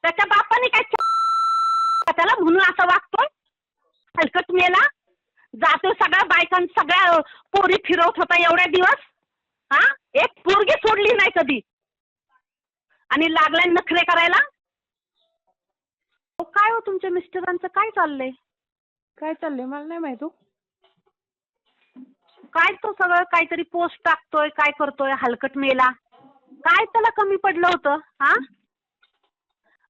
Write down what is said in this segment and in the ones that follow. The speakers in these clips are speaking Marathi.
त्याच्या बापाने काय त्याला म्हणून असं वागतोय? हलकट मेला जातो सगळ्या सगळ्या पोरी फिरवत होता एवढ्या दिवस. हा, एक पोरगी सोडली नाही कधी आणि लागलाय नखरे करायला. काय हो तुमच्या मिस्टरांचं काय चाललंय? काय चाललंय मला नाही माहित हो. काय तो सगळं काहीतरी पोस्ट टाकतोय, काय करतोय हलकट मेला. काय त्याला कमी पडलं होतं? हा,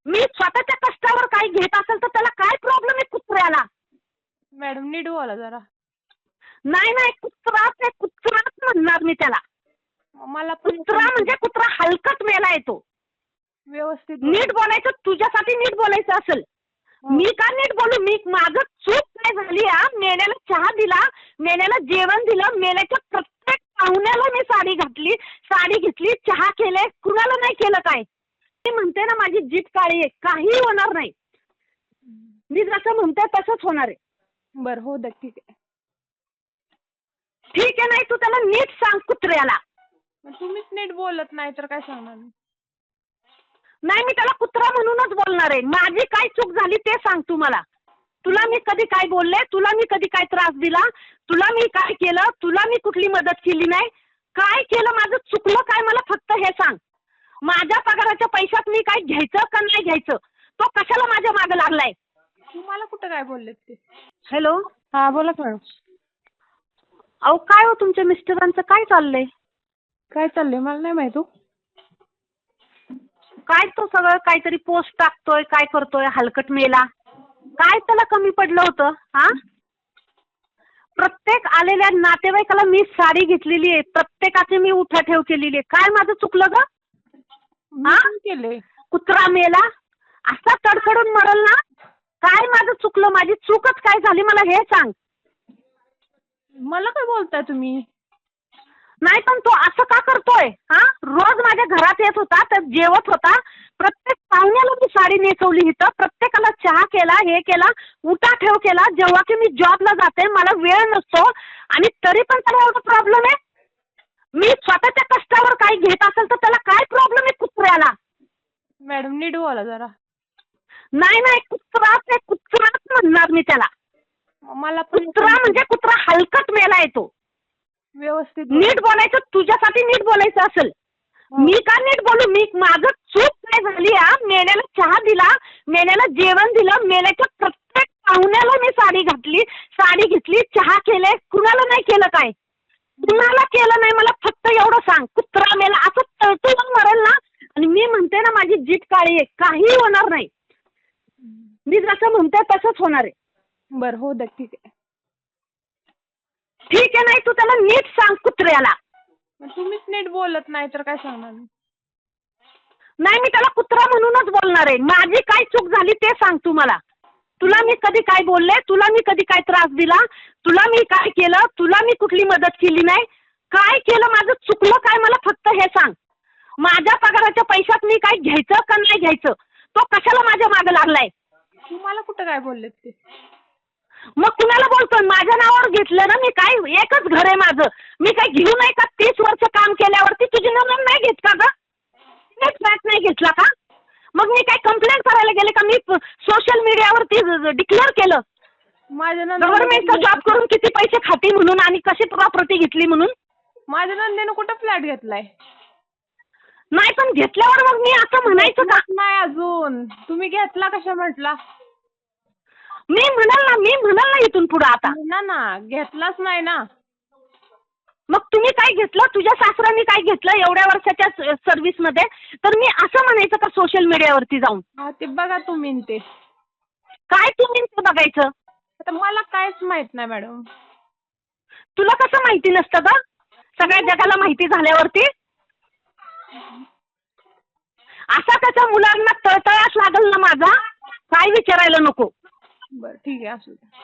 मी स्वतःच्या कष्टावर काही घेत असेल तर त्याला काय प्रॉब्लेम आहे कुत्र्याला? मॅडम नीट बोला जरा. नाही नाही, कुत्राच आहे, कुत्राच म्हणणार मी त्याला. मला पण कुत्रा म्हणजे कुत्रा हलकट मेला आहे तो. व्यवस्थित बोला. नीट बोलायचं, तुझ्यासाठी नीट बोलायचं असेल. मी का नीट बोलू? मी माझं चूक काय झाली? मेल्याला चहा दिला, मेल्याला जेवण दिलं, मेल्याच्या प्रत्येक पाहुण्याला मी साडी घातली, साडी घेतली, चहा केले, कुणाला नाही केलं काय? मी म्हणते ना माझी जीभ काळी आहे, काही होणार नाही. मी जसं म्हणते तसंच होणार आहे. बरं हो द्या, ठीक आहे. ठीक आहे, नाही तू त्याला नीट सांग कुत्र्याला. तुम्हीच नीट बोलत नाही तर काय सांगणार? नाही, मी त्याला कुत्रा म्हणूनच बोलणार आहे. माझी काय चूक झाली ते सांग तू मला. तुला मी कधी काय बोलले? तुला मी कधी काय त्रास दिला? तुला मी काय केलं? तुला मी कुठली मदत केली नाही? काय केलं? माझं चुकलं काय? मला फक्त हे सांग. माझ्या पगाराच्या पैशात मी काय घ्यायचं का नाही घ्यायचं? तो कशाला माझ्या मागे लागलाय? तुम्हाला कुठं काय बोललेत ते? हॅलो, हा बोला मॅडम. अहो काय हो तुमच्या मिस्टरांचं काय चाललंय? काय चाललंय मला नाही माहित हो. काय तो सगळं काहीतरी पोस्ट टाकतोय, काय करतोय हलकट मेला. काय त्याला कमी पडलं होतं? हा, प्रत्येक आलेल्या नातेवाईकाला मी साडी घेतलेली आहे, प्रत्येकाची मी उठाठेव केलेली आहे. काय माझं चुकलं ग? मी पण केले. कुत्रा मेला असा तडफडून मरल ना? काय माझं चुकलं? माझी चूकच काय झाली मला हे सांग. मला काय बोलताय तुम्ही? नाही पण तो असं का करतोय? हा, रोज माझ्या घरात येत होता, तर जेवत होता, प्रत्येक पाहुण्याला मी साडी नेसवली इथं, प्रत्येकाला चहा केला, हे केला, उठाठेव केला. जेव्हा की मी जॉबला जाते, मला वेळ नसतो आणि तरी पण त्याला एवढा प्रॉब्लेम आहे. मी स्वतःच्या कष्टावर काही घेत असेल तर त्याला काय प्रॉब्लेम आहे कुत्र्याला? मॅडम नीट बोला जरा. नाही नाही, कुत्राच आहे, कुत्राच म्हणणार मी त्याला. मला पण कुत्रा म्हणजे कुत्रा हलकट मेला आहे तो. व्यवस्थित नीट बोलायचं, तुझ्यासाठी नीट बोलायचं असेल. मी का नीट बोलू? मी माझं चूक काय झाली? मेल्याला चहा दिला, मेल्याला जेवण दिलं, मेल्याच्या प्रत्येक पाहुण्याला मी साडी घातली, साडी घेतली, चहा केले, कुणाला नाही केलं काय? कुणाला केलं नाही? मला फक्त एवढं सांग. कुत्रा मेला असं तळतळून मरेल ना? आणि मी म्हणते ना माझी जीभ काळी आहे, काही होणार नाही. मी जसं म्हणते तसंच होणार आहे. बरं हो द्या, ठीक आहे. ठीक आहे, नाही तू त्याला नीट सांग कुत्र्याला. तुम्हीच नीट बोलत नाही तर काय सांगणार? नाही, मी त्याला कुत्रा म्हणूनच बोलणार आहे. माझी काय चूक झाली ते सांग तू मला. तुला मी कधी काय बोलले? तुला मी कधी काय त्रास दिला? तुला मी काय केलं? तुला मी कुठली मदत केली नाही? काय केलं? माझं चुकलं काय? मला फक्त हे सांग. माझ्या पगाराच्या पैशात मी काय घ्यायचं का नाही घ्यायचं? तो कशाला माझ्या मागे लागलाय? तुम्हाला कुठं काय बोललेत ते? मग कुणाला बोलतोय? माझ्या नावावर घेतलं ना मी. काय एकच घर आहे माझं, मी काय घेऊ नाही का? 30 वर्ष काम केल्यावरती तुझी नोंद नाही घेत का ग? फ्लॅट नाही घेतला का? मग मी काय कंप्लेंट करायला गेले का? मी सोशल मीडियावरती डिक्लेअर केलं माझ्या गव्हर्नमेंटचा जॉब करून किती पैसे खाती म्हणून आणि कशी प्रॉपर्टी घेतली म्हणून. माझ्या नंदेनं कुठं फ्लॅट घेतलाय? नाही पण घेतल्यावर मग मी असं म्हणायचं का? नाही अजून. तुम्ही घेतला कशा म्हटला? मी म्हणाल ना इथून पुढे आता. ना घेतलाच नाही ना. मग तुम्ही काय घेतलं? तुझ्या सासऱ्यांनी काय घेतलं एवढ्या वर्षाच्या सर्व्हिस मध्ये? तर मी असं म्हणायचं का सोशल मीडियावरती जाऊन? हा ते बघा तुम्ही ते. काय तुम्ही बघायचं? आता मला काहीच माहित नाही मॅडम. तुला कसं माहिती नसतं का? सगळ्या जगाला माहिती झाल्यावरती. असा त्याच्या मुलांना तळतळास लागल ना माझा, काय विचारायला नको. बरं ठीक आहे, असू द्या.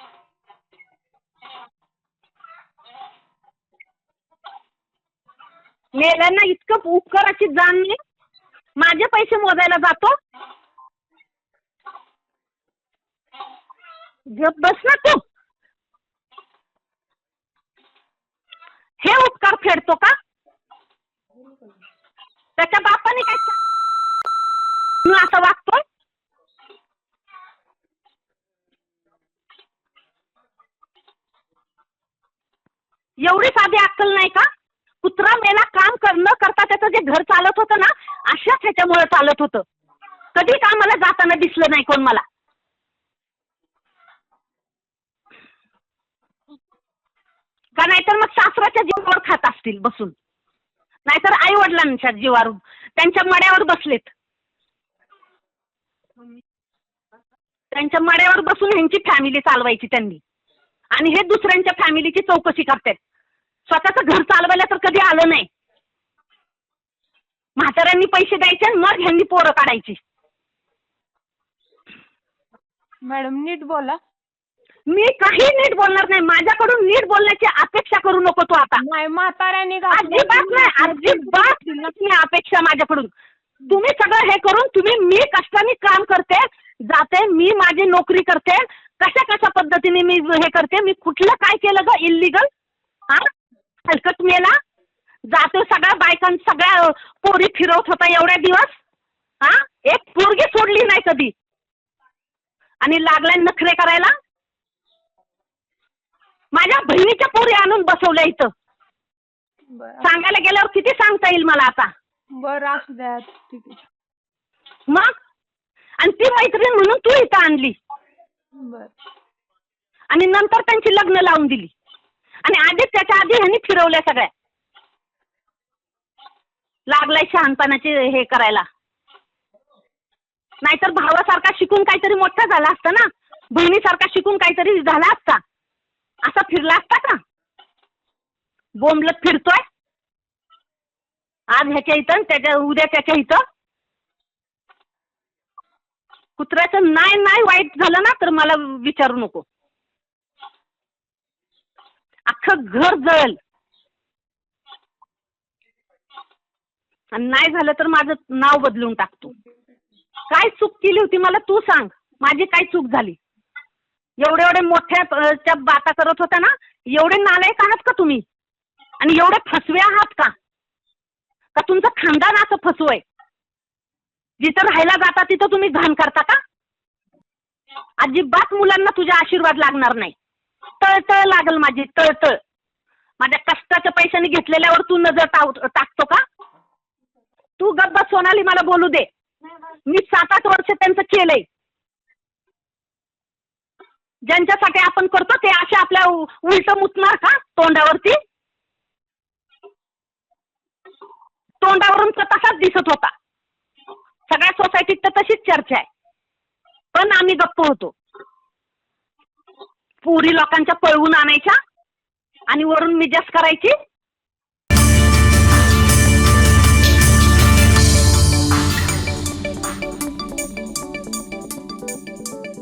मेल्यांना इतकं उपकाराची जाण नाही. माझे पैसे मोजायला जातो. गप बस ना तू. हे उपकार फेडतो का? त्याच्या बापाने काय असं वागतोय? एवढी साधी अक्कल नाही का? कुत्रा मेला काम न करता त्याचं जे घर चालत होतं ना, अशाच ह्याच्यामुळे चालत होतं. कधी कामाला जाताना दिसलं नाही कोण मला. का नाहीतर मग सासऱ्याच्या जीवावर खात असतील बसून, नाहीतर आई वडिलांच्या जीवावर त्यांच्या मड्यावर बसलेत. त्यांच्या मड्यावर बसून ह्यांची फॅमिली चालवायची त्यांनी, आणि हे दुसऱ्यांच्या फॅमिलीची चौकशी करतात. स्वतःचं घर चालवायला तर कधी आलं नाही. म्हाताऱ्यांनी पैसे द्यायचे, मग ह्यांनी पोरं काढायची. मॅडम नीट बोला. मी काही नीट बोलणार नाही. माझ्याकडून नीट बोलण्याची अपेक्षा करू नको तू आता. नाही, म्हाताऱ्याने अजिबात नाही, अजिबात नाही अपेक्षा माझ्याकडून. तुम्ही सगळं हे करून मी कष्टाने काम करते, जाते, मी माझी नोकरी करते, कशा कशा पद्धतीने मी हे करते. मी कुठलं काय केलं ग इल्लीगल? हा, हलकट मेला. जातो सगळ्या बायकांना, सगळ्या पोरी फिरवत होता एवढ्या दिवस. हा, एक पोरगी सोडली नाही कधी, आणि लागलाय नखरे करायला. माझ्या बहिणीच्या पोरी आणून बसवल्या इथं. सांगायला गेल्यावर किती सांगता येईल मला आता? बरं असू द्या, ठीक आहे. मग आणि ती मैत्रीण म्हणून तू इथं आणली, बर. आणि नंतर त्यांची लग्न लावून दिली, आणि आधी त्याच्या आधी ह्यांनी फिरवल्या सगळ्या. लागलाय शहाणपणाचे हे करायला. नाहीतर भावासारखा शिकून काहीतरी मोठा झाला असता ना, बहिणीसारखा शिकून काहीतरी झाला असता. असा फिरला असता का? बोंबलत फिरतोय आज ह्याच्या इथं, त्याच्या उद्या त्याच्या इथं. कुत्र्याचं नाही वाईट झालं ना तर मला विचारू नको. अख्खं घर जळल, आणि नाही झालं तर माझं नाव बदलून टाकतो. काय चूक केली होती मला तू सांग. माझी काय चूक झाली? एवढे मोठ्या बाता करत होता ना. एवढे नालायक आहात का तुम्ही? आणि एवढे फसवे आहात का? का तुमचं खानदान असं फसवय? जिथं राहायला जाता तिथं तुम्ही घाण करता का? अजिबात मुलांना तुझे आशीर्वाद लागणार नाही. तळतळ लागल माझी, तळतळ. माझ्या कष्टाच्या पैशाने घेतलेल्यावर तू नजर टाकतो का? तू गप्प बस सोनाली, मला बोलू दे. मी 7-8 वर्ष त्यांचं केलंय. ज्यांच्यासाठी आपण करतो ते असे आपल्या उलट मुतणार का तोंडावरती? तोंडावरून तर तसाच दिसत होता. सगळ्या सोसायटीत तर तशीच चर्चा आहे, पण आम्ही गप्प होतो. पुरी लोकांच्या पळवून आणायच्या आणि वरून मिजाज करायची.